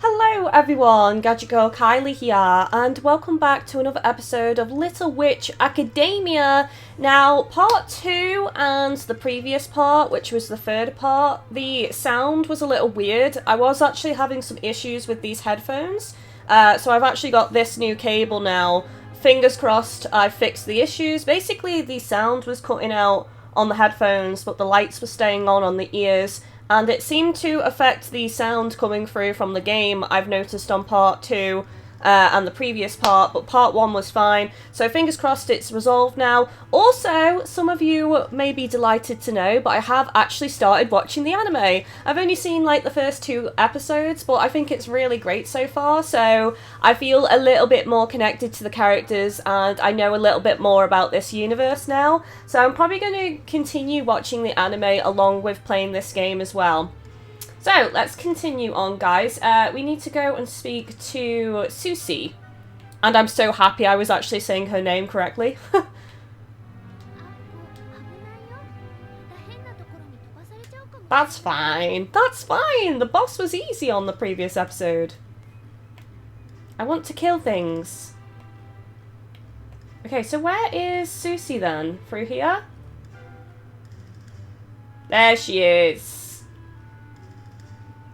Hello everyone, GadgetGirlKylie here, and welcome back to another episode of Little Witch Academia. Now, part 2 and the previous part, which was the third part, the sound was a little weird. I was actually having some issues with these headphones, so I've actually got this new cable now. Fingers crossed I fixed the issues. Basically, the sound was cutting out on the headphones, but the lights were staying on the ears. And it seemed to affect the sound coming through from the game, I've noticed on part 2 and the previous part, but part 1 was fine. So fingers crossed it's resolved now. Also, some of you may be delighted to know, but I have actually started watching the anime. I've only seen like the first 2 episodes, but I think it's really great so far. So I feel a little bit more connected to the characters and I know a little bit more about this universe now. So I'm probably going to continue watching the anime along with playing this game as well. So, let's continue on, guys. We need to go and speak to Susie. And I'm so happy I was actually saying her name correctly. That's fine. That's fine. The boss was easy on the previous episode. I want to kill things. Okay, so where is Susie then? Through here? There she is.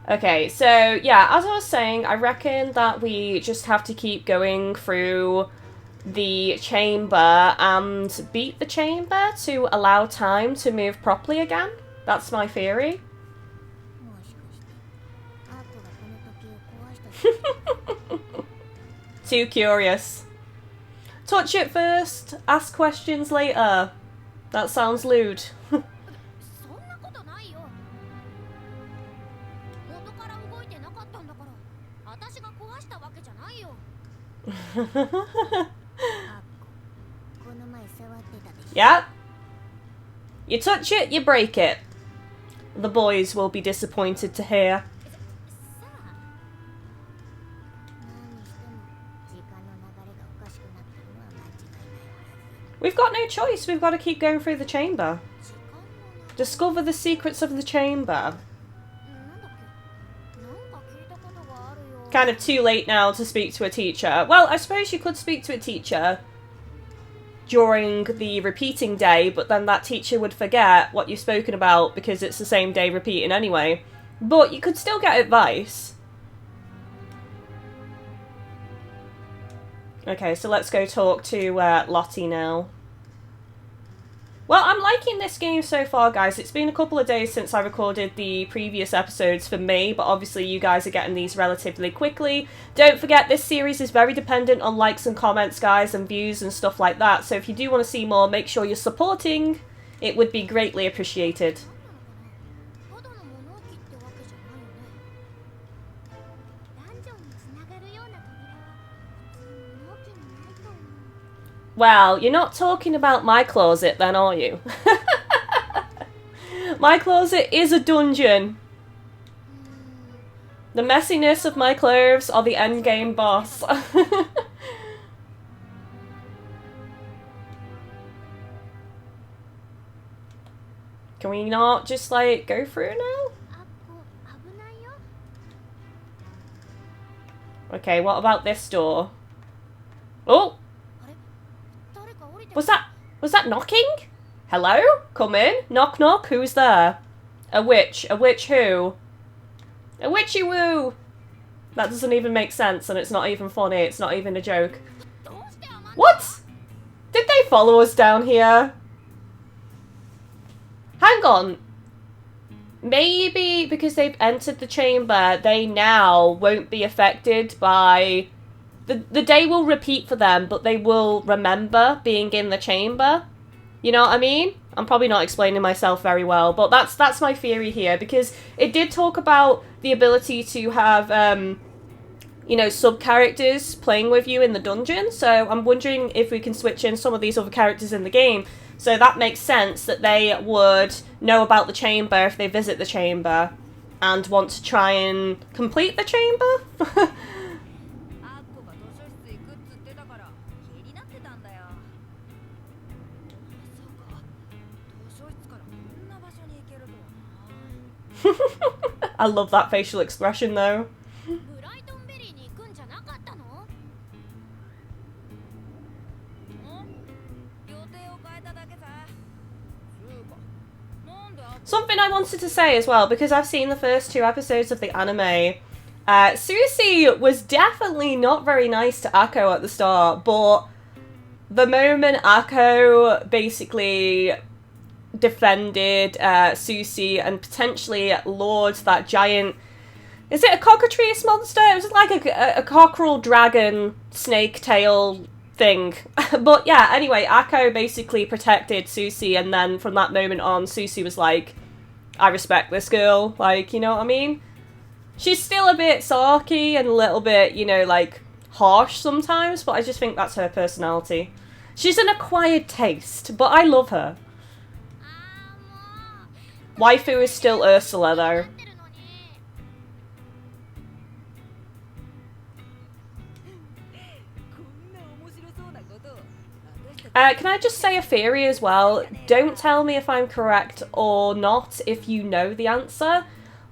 Okay, so yeah, as I was saying, I reckon that we just have to keep going through the chamber and beat the chamber to allow time to move properly again. That's my theory. Too curious. Touch it first, ask questions later. That sounds lewd. Yeah. You touch it, you break it. The boys will be disappointed to hear. We've got no choice, we've got to keep going through the chamber. Discover the secrets of the chamber. Kind of too late now to speak to a teacher. Well, I suppose you could speak to a teacher during the repeating day, but then that teacher would forget what you've spoken about because it's the same day repeating anyway. But you could still get advice. Okay, so let's go talk to Lottie now. Well, I'm liking this game so far, guys. It's been a couple of days since I recorded the previous episodes for me, but obviously you guys are getting these relatively quickly. Don't forget, this series is very dependent on likes and comments, guys, and views and stuff like that. So if you do want to see more, make sure you're supporting. It would be greatly appreciated. Well, you're not talking about my closet then, are you? My closet is a dungeon. The messiness of my clothes are the endgame boss. Can we not just, like, go through now? Okay, what about this door? Oh! Was that knocking? Hello? Come in. Knock knock. Who's there? A witch. A witch who? A witchy woo! That doesn't even make sense and it's not even funny. It's not even a joke. What? Did they follow us down here? Hang on. Maybe because they've entered the chamber, they now won't be affected by... The day will repeat for them, but they will remember being in the chamber. You know what I mean? I'm probably not explaining myself very well, but that's my theory here, because it did talk about the ability to have, you know, sub-characters playing with you in the dungeon, so I'm wondering if we can switch in some of these other characters in the game. So that makes sense that they would know about the chamber if they visit the chamber and want to try and complete the chamber. I love that facial expression though. Something I wanted to say as well, because I've seen the first 2 episodes of the anime, Susie was definitely not very nice to Akko at the start, but the moment Akko basically defended Susie and potentially lured that giant... Is it a cockatrice monster? It was like a cockerel dragon snake tail thing. But yeah, anyway, Akko basically protected Susie, and then from that moment on, Susie was like, I respect this girl. Like, you know what I mean? She's still a bit sarky and a little bit, you know, like, harsh sometimes, but I just think that's her personality. She's an acquired taste, but I love her. Waifu is still Ursula, though. Can I just say a theory as well? Don't tell me if I'm correct or not if you know the answer.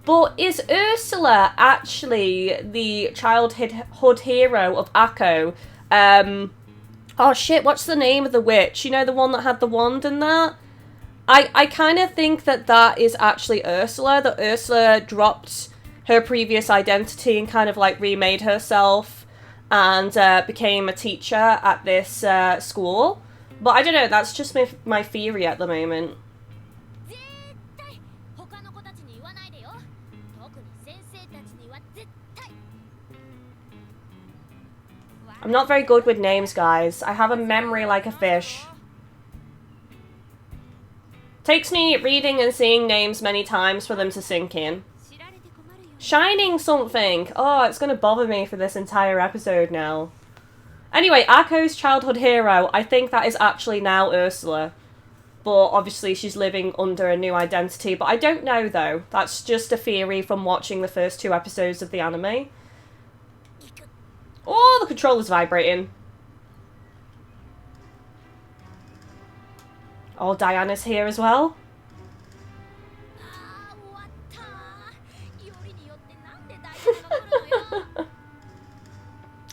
But is Ursula actually the childhood hero of Akko? Oh shit, what's the name of the witch? You know, the one that had the wand and that? I kind of think that that is actually Ursula. That Ursula dropped her previous identity and kind of like remade herself and became a teacher at this school. But I don't know, that's just my theory at the moment. I'm not very good with names, guys. I have a memory like a fish. Takes me reading and seeing names many times for them to sink in. Shining something! Oh, it's gonna bother me for this entire episode now. Anyway, Akko's childhood hero, I think that is actually now Ursula. But obviously she's living under a new identity. But I don't know, though. That's just a theory from watching the first 2 episodes of the anime. Oh, the controller's vibrating. Oh, Diana's here as well.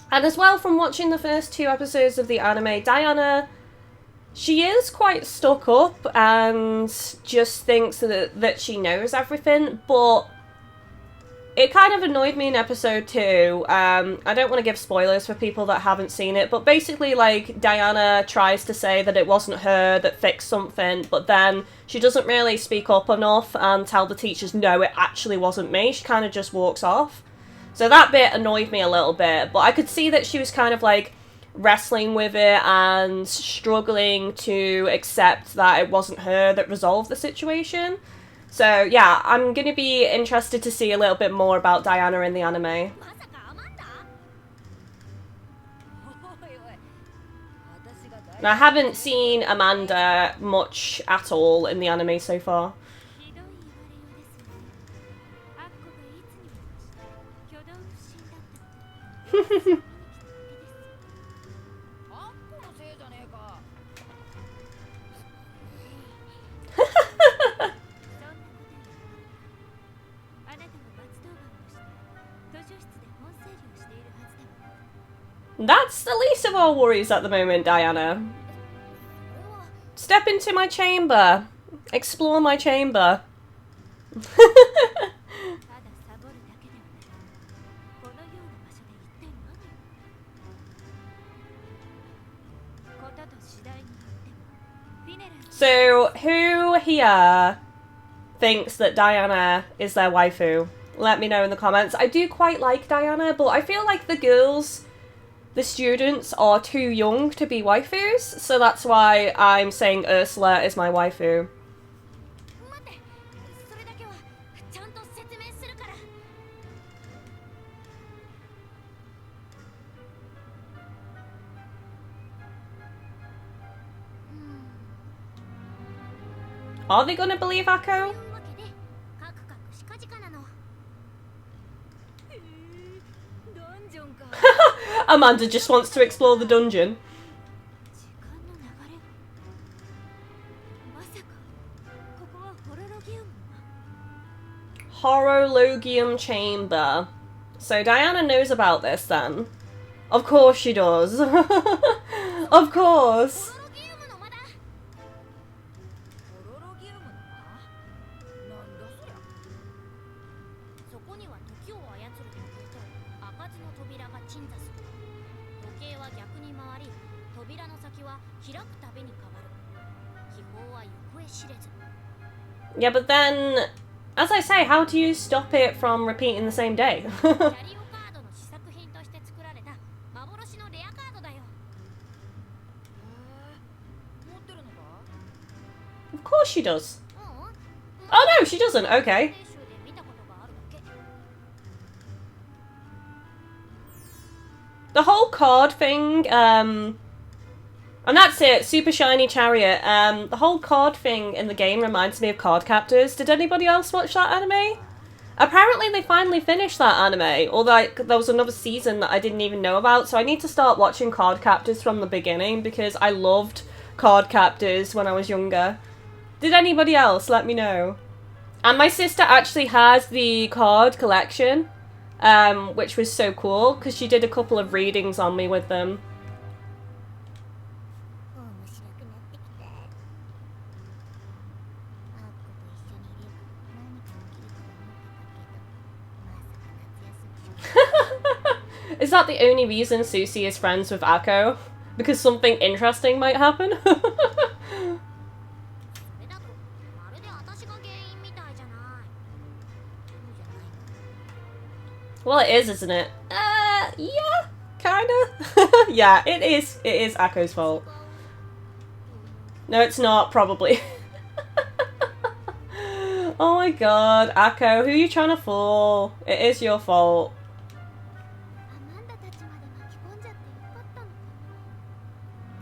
And as well, from watching the first 2 episodes of the anime, Diana, she is quite stuck up and just thinks that she knows everything, but it kind of annoyed me in episode 2. I don't want to give spoilers for people that haven't seen it, but basically, like, Diana tries to say that it wasn't her that fixed something, but then she doesn't really speak up enough and tell the teachers, no, it actually wasn't me. She kind of just walks off. So that bit annoyed me a little bit, but I could see that she was kind of, like, wrestling with it and struggling to accept that it wasn't her that resolved the situation. So, yeah, I'm going to be interested to see a little bit more about Diana in the anime. And I haven't seen Amanda much at all in the anime so far. That's the least of our worries at the moment, Diana. Step into my chamber. Explore my chamber. So, who here thinks that Diana is their waifu? Let me know in the comments. I do quite like Diana, but I feel like the girls, the students, are too young to be waifus, so that's why I'm saying Ursula is my waifu. Are they gonna believe Akko? Amanda just wants to explore the dungeon. Horologium chamber. So Diana knows about this then. Of course she does. Of course. Yeah, but then, as I say, how do you stop it from repeating the same day? Of course she does. Oh no, she doesn't. Okay. The whole card thing, and that's it, Super Shiny Chariot. The whole card thing in the game reminds me of Card Captors. Did anybody else watch that anime? Apparently they finally finished that anime, although there was another season that I didn't even know about, so I need to start watching Card Captors from the beginning, because I loved Card Captors when I was younger. Did anybody else? Let me know. And my sister actually has the card collection, which was so cool, because she did a couple of readings on me with them. Is that the only reason Susie is friends with Akko? Because something interesting might happen? Well, it is, isn't it? Yeah, kinda. Yeah, it is. It is Akko's fault. No, it's not, probably. Oh my god, Akko, who are you trying to fool? It is your fault.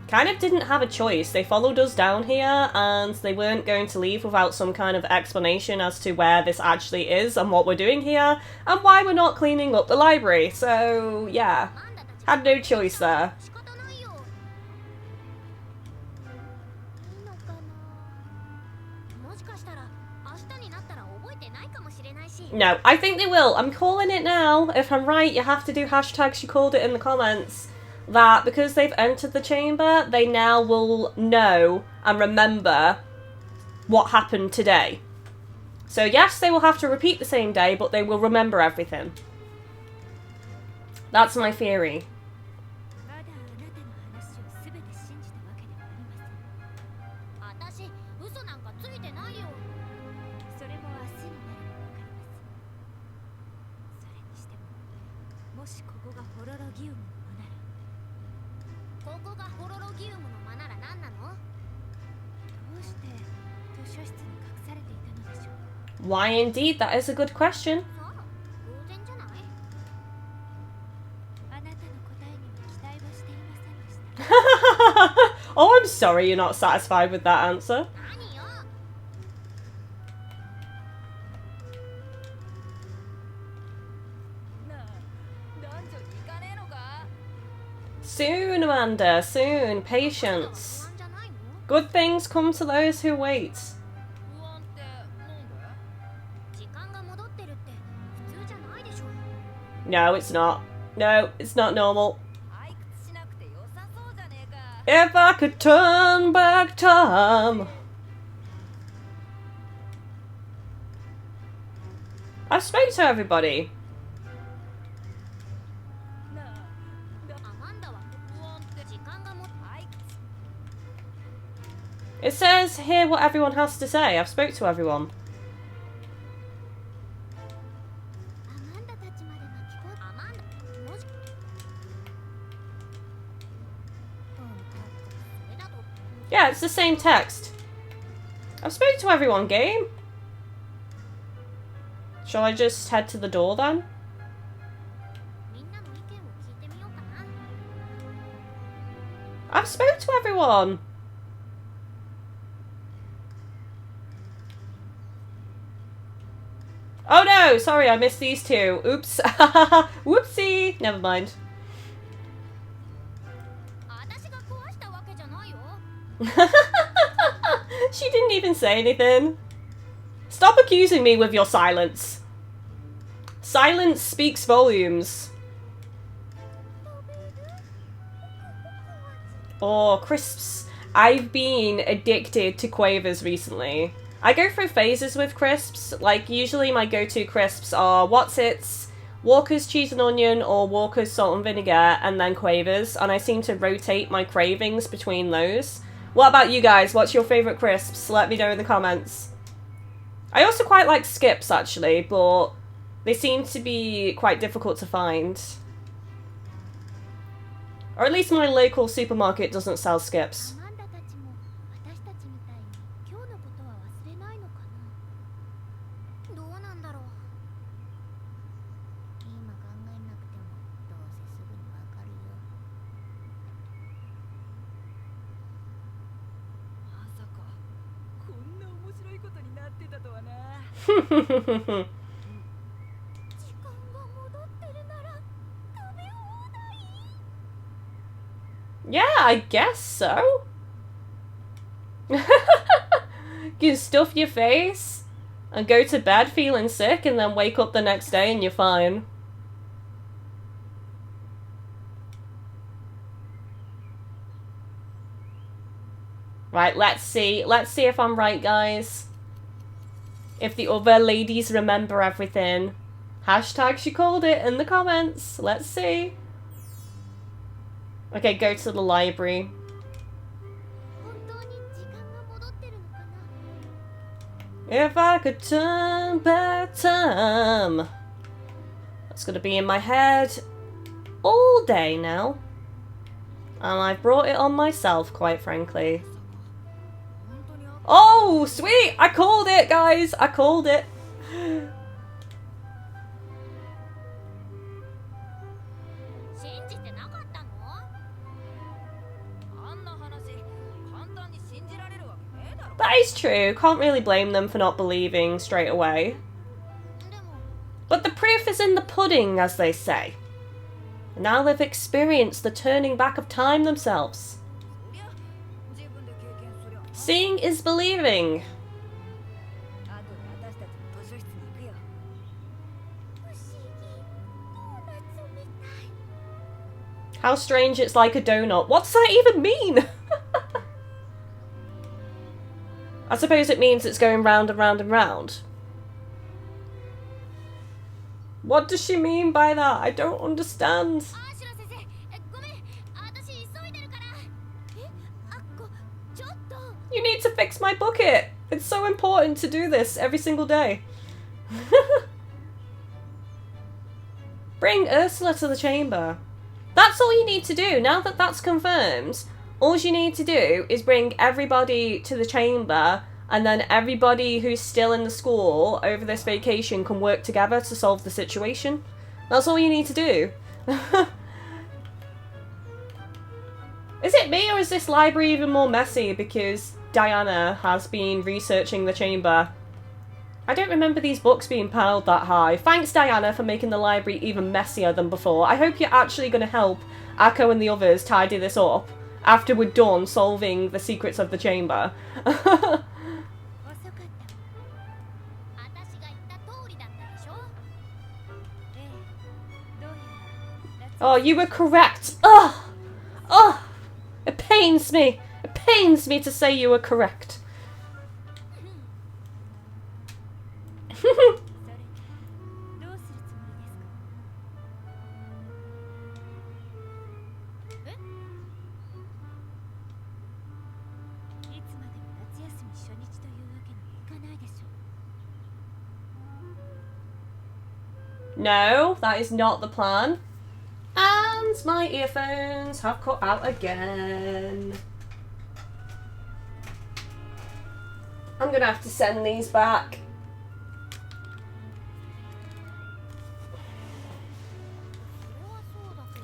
Kind of didn't have a choice. They followed us down here and they weren't going to leave without some kind of explanation as to where this actually is and what we're doing here and why we're not cleaning up the library. So, yeah, had no choice there. No, I think they will. I'm calling it now. If I'm right, you have to do hashtag she called it in the comments. That because they've entered the chamber, they now will know and remember what happened today. So yes, they will have to repeat the same day, but they will remember everything. That's my theory. Why indeed? That is a good question. Oh, I'm sorry you're not satisfied with that answer. Soon, Amanda, soon. Patience. Good things come to those who wait. No, it's not. No, it's not normal. If I could turn back time. I've spoken to everybody. It says here what everyone has to say. I've spoke to everyone. Yeah, it's the same text. I've spoken to everyone, game. Shall I just head to the door then? I've spoken to everyone. Oh no, sorry, I missed these two. Oops. Whoopsie. Never mind. She didn't even say anything. Stop accusing me with your silence. Silence speaks volumes. Oh, crisps. I've been addicted to quavers recently. I go through phases with crisps. Like, usually my go-to crisps are What's-Its, Walker's cheese and onion or Walker's salt and vinegar, and then Quavers, and I seem to rotate my cravings between those. What about you guys? What's your favourite crisps? Let me know in the comments. I also quite like Skips, actually, but they seem to be quite difficult to find. Or at least my local supermarket doesn't sell Skips. Yeah, I guess so. You can stuff your face and go to bed feeling sick and then wake up the next day and you're fine. Right, let's see. Let's see if I'm right, guys. If the other ladies remember everything. Hashtag she called it in the comments. Let's see. Okay, go to the library. If I could turn back time. That's gonna be in my head all day now. And I've brought it on myself, quite frankly. Oh, sweet! I called it, guys! I called it. That is true. Can't really blame them for not believing straight away. But the proof is in the pudding, as they say. Now they've experienced the turning back of time themselves. Seeing is believing. How strange it's like a donut. What does that even mean? I suppose it means it's going round and round and round. What does she mean by that? I don't understand. You need to fix my bucket. It's so important to do this every single day. Bring Ursula to the chamber. That's all you need to do. Now that that's confirmed, all you need to do is bring everybody to the chamber, and then everybody who's still in the school over this vacation can work together to solve the situation. That's all you need to do. Is it me, or is this library even more messy because Diana has been researching the chamber? I don't remember these books being piled that high. Thanks, Diana, for making the library even messier than before. I hope you're actually going to help Akko and the others tidy this up after we're done solving the secrets of the chamber. Oh, you were correct. Ugh! Ugh! It pains me. It pains me to say you were correct. No, that is not the plan. And my earphones have cut out again. I'm gonna have to send these back.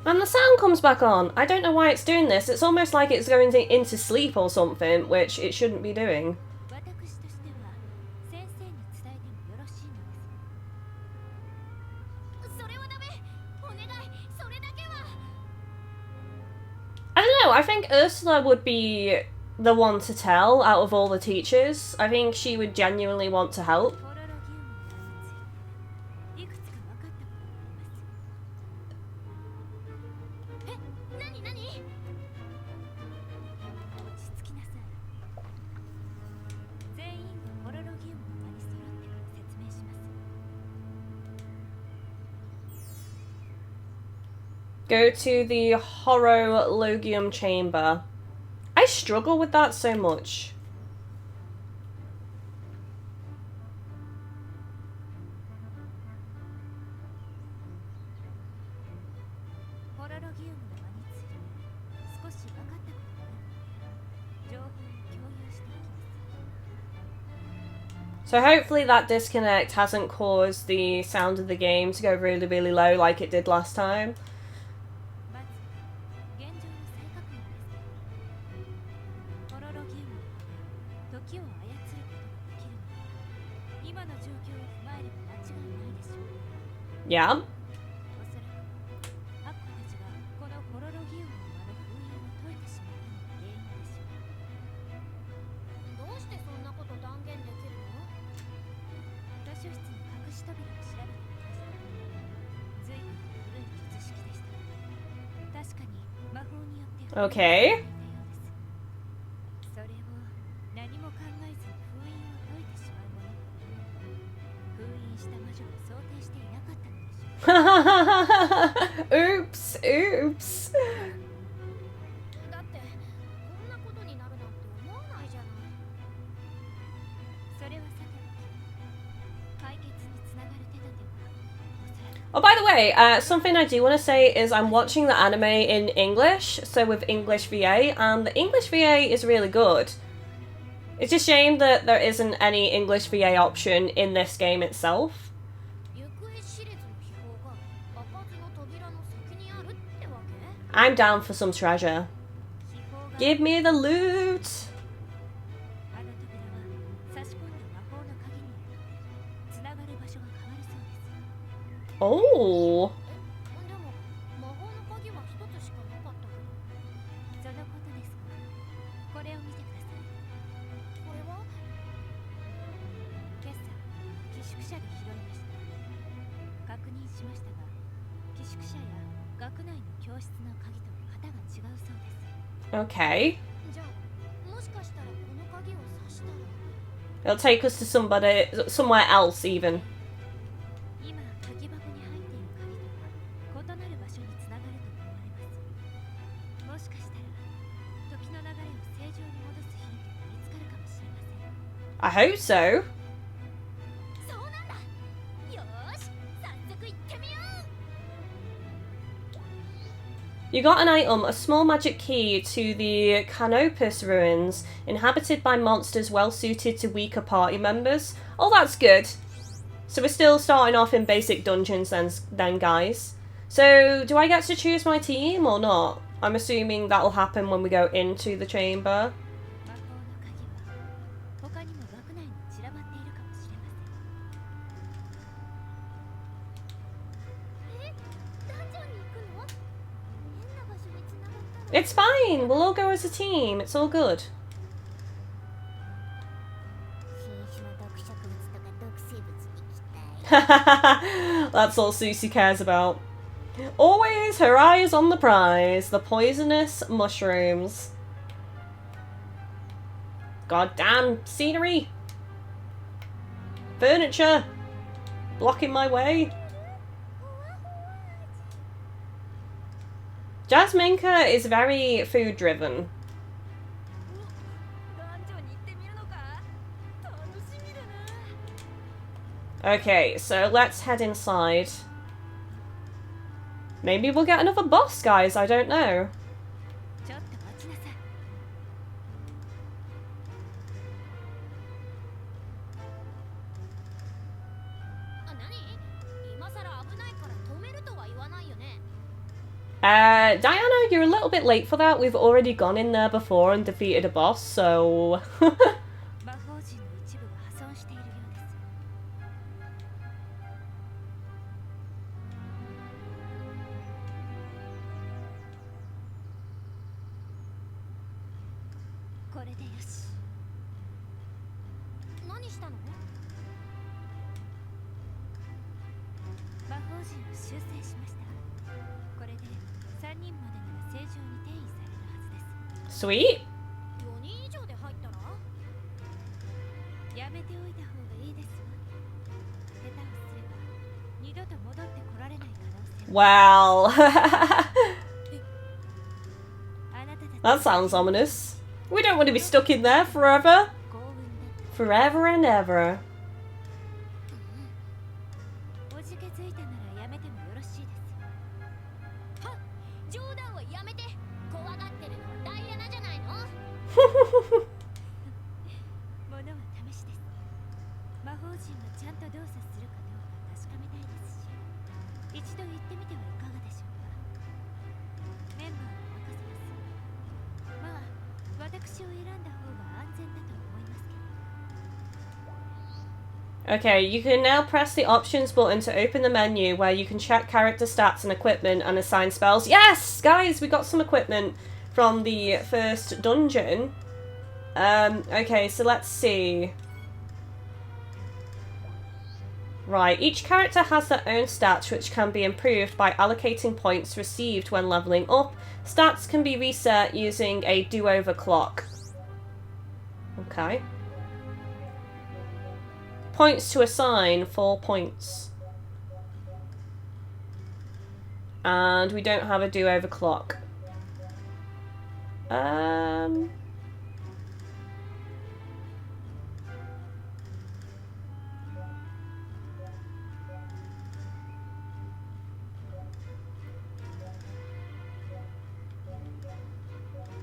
And the sound comes back on. I don't know why it's doing this. It's almost like it's going into sleep or something, which it shouldn't be doing. I don't know, I think Ursula would be the one to tell out of all the teachers. I think she would genuinely want to help. Go to the horologium chamber. I struggle with that so much. So hopefully that disconnect hasn't caused the sound of the game to go really, really low like it did last time. Yeah. Okay. Oops, oops. Oh, by the way, something I do want to say is I'm watching the anime in English, so with English VA, and the English VA is really good. It's a shame that there isn't any English VA option in this game itself. I'm down for some treasure. Give me the loot! Oh! Okay. It'll take us to somewhere else even. I hope so. You got an item, a small magic key to the Canopus ruins, inhabited by monsters well suited to weaker party members. Oh, that's good. So we're still starting off in basic dungeons then, guys. So, do I get to choose my team or not? I'm assuming that'll happen when we go into the chamber. It's fine, we'll all go as a team, it's all good. That's all Susie cares about. Always her eyes on the prize, the poisonous mushrooms. Goddamn scenery. Furniture. Blocking my way. Jasminka is very food driven. Okay, so let's head inside. Maybe we'll get another boss, guys, I don't know. Diana, you're a little bit late for that. We've already gone in there before and defeated a boss, so... Sweet. Well, That sounds ominous. We don't want to be stuck in there forever. Forever and ever. Okay, you can now press the options button to open the menu where you can check character stats and equipment and assign spells. Yes, guys, we got some equipment from the first dungeon. Okay, so let's see. Right, each character has their own stats which can be improved by allocating points received when leveling up. Stats can be reset using a do-over clock. Okay. Points to assign, 4 points. And we don't have a do-over clock.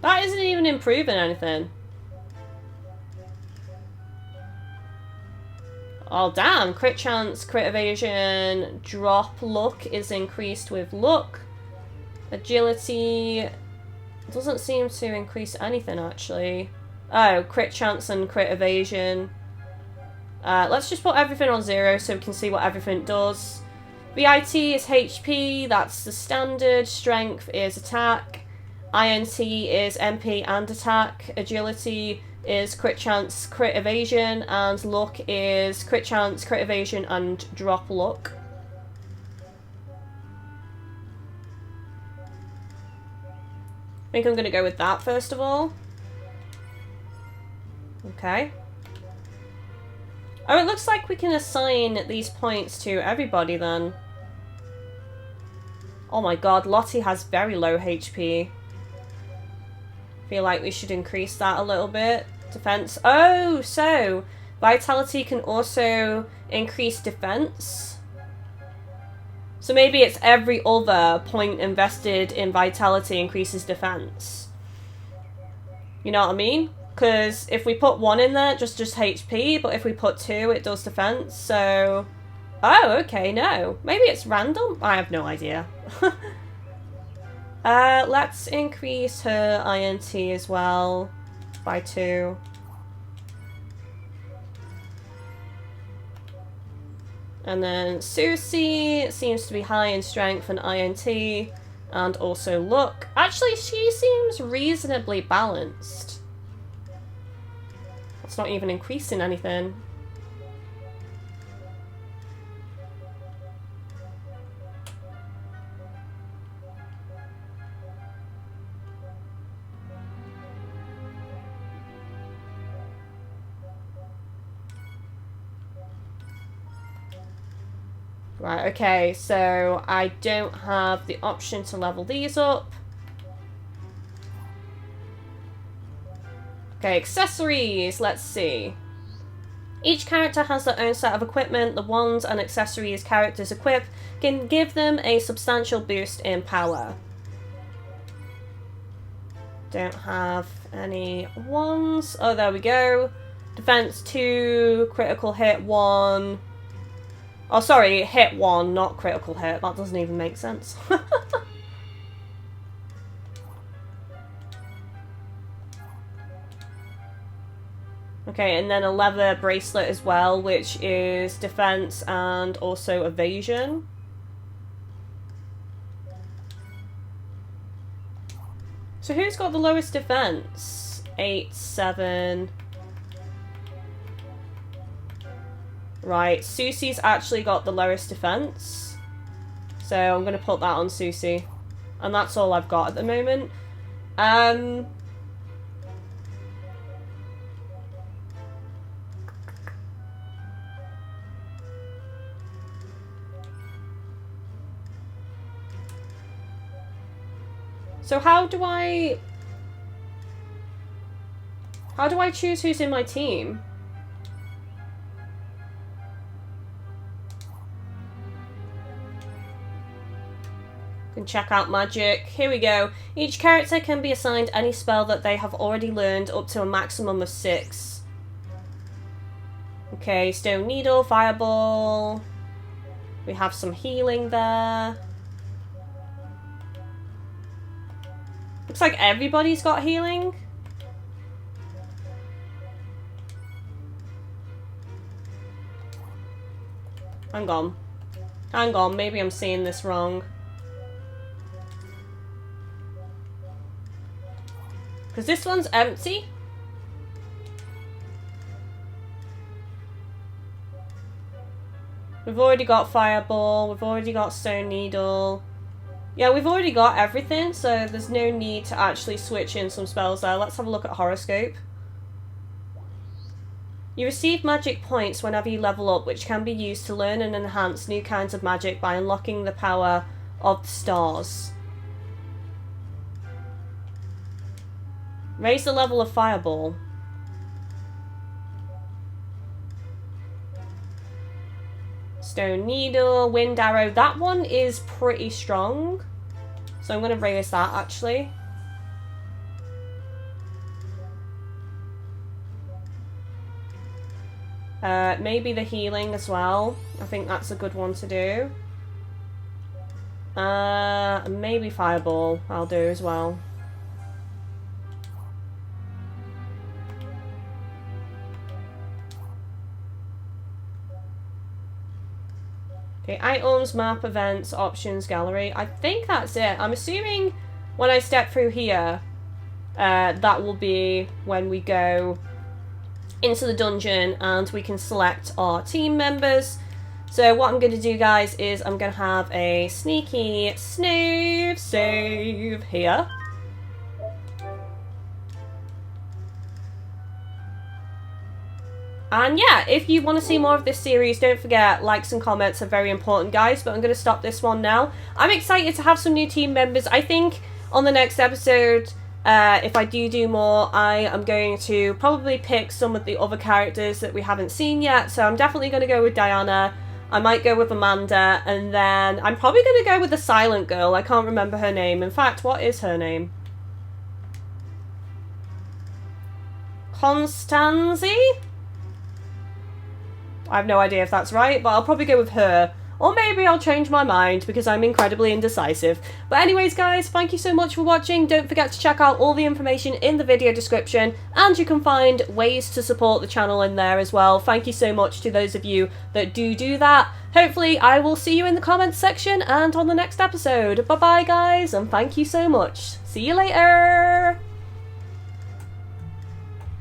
That isn't even improving anything. Oh damn, crit chance, crit evasion, drop luck is increased with luck. Agility doesn't seem to increase anything actually. Oh, crit chance and crit evasion. Let's just put everything on 0 so we can see what everything does. VIT is HP, that's the standard. Strength is attack. INT is MP and attack. Agility is crit chance, crit evasion, and luck is crit chance, crit evasion, and drop luck. I think I'm going to go with that first of all. Okay. Oh, it looks like we can assign these points to everybody then. Oh my god, Lottie has very low HP. Feel like we should increase that a little bit. Defense. Oh, so vitality can also increase defense. So maybe it's every other point invested in vitality increases defense. You know what I mean? Because if we put 1 in there, just HP, but if we put 2, it does defense. So, oh, okay, no, maybe it's random. I have no idea. Let's increase her INT as well by 2. And then Susie seems to be high in strength and INT, and also luck. Actually, she seems reasonably balanced. It's not even increasing anything. Right, okay, so I don't have the option to level these up. Okay, accessories, let's see. Each character has their own set of equipment. The wands and accessories characters equip can give them a substantial boost in power. Don't have any wands. Oh, there we go. Defense 2, critical hit 1. Oh, sorry, hit 1, not critical hit. That doesn't even make sense. Okay, and then a leather bracelet as well, which is defense and also evasion. So who's got the lowest defense? 8, 7... Right, Susie's actually got the lowest defense. So I'm going to put that on Susie. And that's all I've got at the moment. So how do I How do I choose who's in my team? Can check out magic. Here we go. Each character can be assigned any spell that they have already learned up to a maximum of 6. Okay, Stone Needle, Fireball. We have some healing there. Looks like everybody's got healing. Hang on. Hang on, maybe I'm seeing this wrong. Because this one's empty. We've already got Fireball, we've already got Stone Needle. Yeah, we've already got everything, so there's no need to actually switch in some spells there. Let's have a look at Horoscope. You receive magic points whenever you level up, which can be used to learn and enhance new kinds of magic by unlocking the power of the stars. Raise the level of Fireball. Stone Needle, Wind Arrow. That one is pretty strong. So I'm going to raise that, actually. Maybe the healing as well. I think that's a good one to do. Maybe Fireball I'll do as well. Okay, items, map, events, options, gallery. I think that's it. I'm assuming when I step through here, that will be when we go into the dungeon and we can select our team members. So what I'm going to do, guys, is I'm going to have a sneaky save here. And yeah, if you want to see more of this series, don't forget, likes and comments are very important, guys. But I'm going to stop this one now. I'm excited to have some new team members. I think on the next episode, if I do more, I am going to probably pick some of the other characters that we haven't seen yet. So I'm definitely going to go with Diana. I might go with Amanda. And then I'm probably going to go with the silent girl. I can't remember her name. In fact, what is her name? Constanzi? I have no idea if that's right, but I'll probably go with her. Or maybe I'll change my mind because I'm incredibly indecisive. But anyways, guys, thank you so much for watching. Don't forget to check out all the information in the video description. And you can find ways to support the channel in there as well. Thank you so much to those of you that do that. Hopefully, I will see you in the comments section and on the next episode. Bye-bye, guys, and thank you so much. See you later!